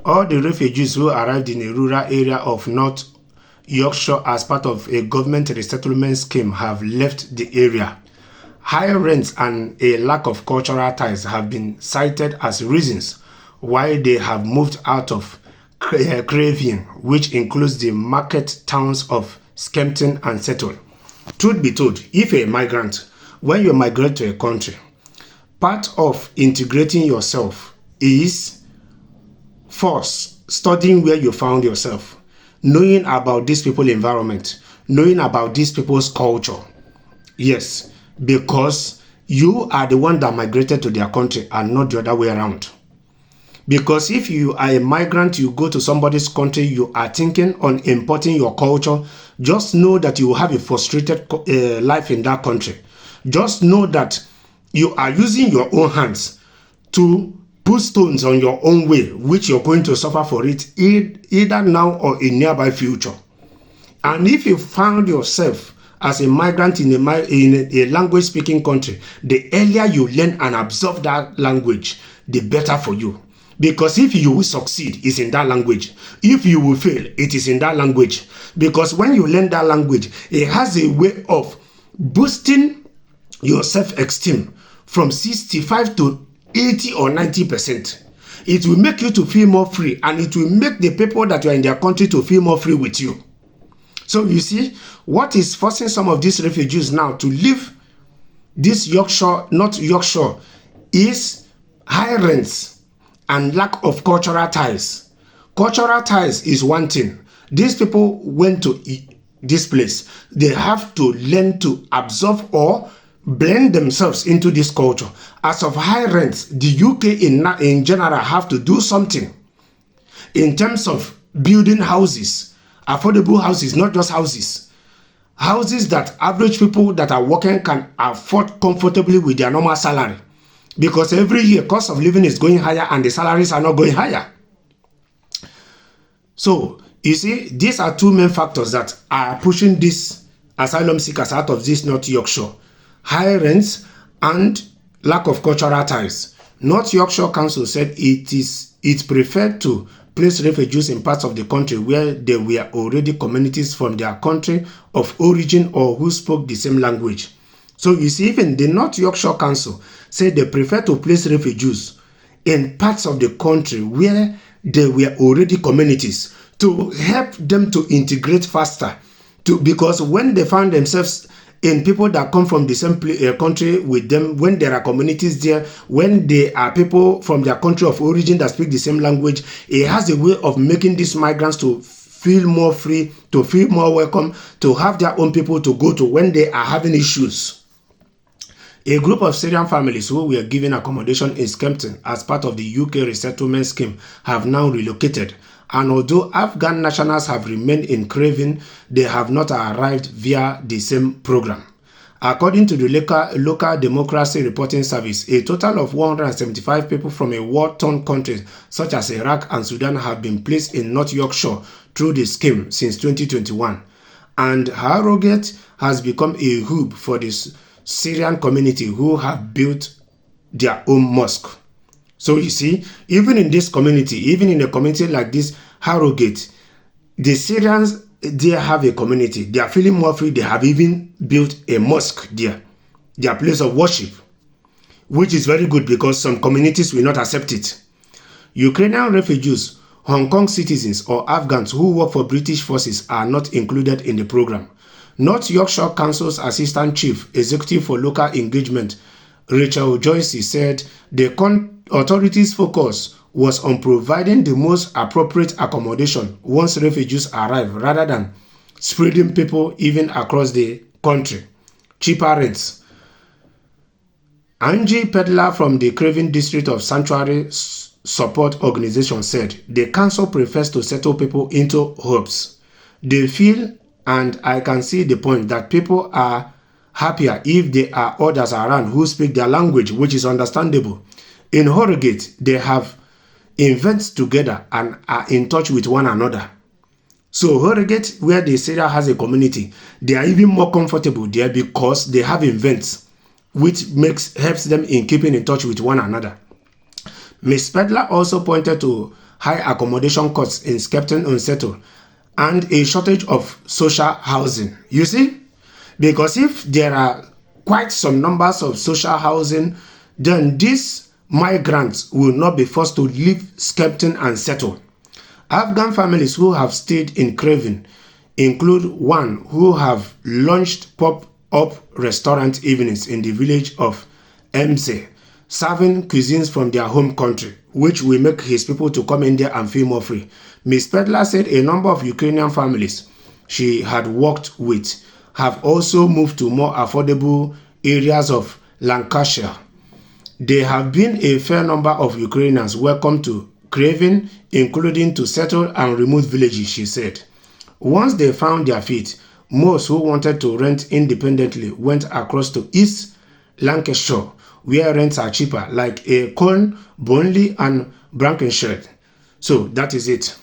All the refugees who arrived in a rural area of North Yorkshire as part of a government resettlement scheme have left the area. High rents and a lack of cultural ties have been cited as reasons why they have moved out of Craven, which includes the market towns of Skempton and Settle. Truth be told, if a migrant, when you migrate to a country, part of integrating yourself is first studying where you found yourself, knowing about these people's environment, knowing about these people's culture. Yes, because you are the one that migrated to their country and not the other way around. Because if you are a migrant, you go to somebody's country, you are thinking on importing your culture, just know that you have a frustrated life in that country. Just know that you are using your own hands to put stones on your own way, which you're going to suffer for it either now or in nearby future. And if you found yourself as a migrant in a language-speaking country, the earlier you learn and absorb that language, the better for you. Because if you will succeed, it's in that language. If you will fail, it is in that language. Because when you learn that language, it has a way of boosting your self-esteem from 65 to 80 or 90%. It will make you to feel more free, and it will make the people that are in their country to feel more free with you. So you see, what is forcing some of these refugees now to leave this Yorkshire, not Yorkshire, is high rents and lack of cultural ties. Cultural ties is one thing. These people went to this place. They have to learn to absorb or blend themselves into this culture. As of high rents, the UK in general have to do something in terms of building houses, affordable houses, not just houses. Houses that average people that are working can afford comfortably with their normal salary. Because every year, cost of living is going higher and the salaries are not going higher. So, you see, these are two main factors that are pushing these asylum seekers out of this North Yorkshire. High rents and lack of cultural ties. North Yorkshire Council said it's preferred to place refugees in parts of the country where there were already communities from their country of origin or who spoke the same language. So you see, even the North Yorkshire Council said they prefer to place refugees in parts of the country where there were already communities to help them to integrate faster. Because when they find themselves in people that come from the same country with them, when there are communities there, when there are people from their country of origin that speak the same language, it has a way of making these migrants to feel more free, to feel more welcome, to have their own people to go to when they are having issues. A group of Syrian families who were given accommodation in Skempton as part of the UK resettlement scheme have now relocated. And although Afghan nationals have remained in Craven, they have not arrived via the same program. According to the local democracy reporting service, a total of 175 people from a war-torn countries such as Iraq and Sudan have been placed in North Yorkshire through the scheme since 2021. And Harrogate has become a hub for this Syrian community who have built their own mosque. So you see, even in this community, even in a community like this, Harrogate, the Syrians, they have a community. They are feeling more free. They have even built a mosque there, their place of worship, which is very good because some communities will not accept it. Ukrainian refugees, Hong Kong citizens or Afghans who work for British forces are not included in the program. North Yorkshire Council's Assistant Chief Executive for Local Engagement, Rachel Joyce, said the authorities' focus was on providing the most appropriate accommodation once refugees arrive rather than spreading people even across the country. Cheaper rents. Angie Pedler from the Craven District of Sanctuary Support Organization said the council prefers to settle people into hubs. They feel, and I can see the point, that people are happier if there are others around who speak their language, which is understandable. In Harrogate, they have events together and are in touch with one another. So Harrogate, where the Syria has a community, they are even more comfortable there because they have events, which helps them in keeping in touch with one another. Ms. Pedler also pointed to high accommodation costs in Skepton and Settle, and a shortage of social housing. You see? Because if there are quite some numbers of social housing, then these migrants will not be forced to leave Skepton and Settle. Afghan families who have stayed in Craven include one who have launched pop-up restaurant evenings in the village of Emse, serving cuisines from their home country, which will make his people to come in there and feel more free. Ms. Pedler said a number of Ukrainian families she had worked with have also moved to more affordable areas of Lancashire. There have been a fair number of Ukrainians welcome to Craven, including to Settle and remote villages, she said. Once they found their feet, most who wanted to rent independently went across to East Lancashire, where rents are cheaper, like a Colne, Burnley and Brankenshire. So that is it.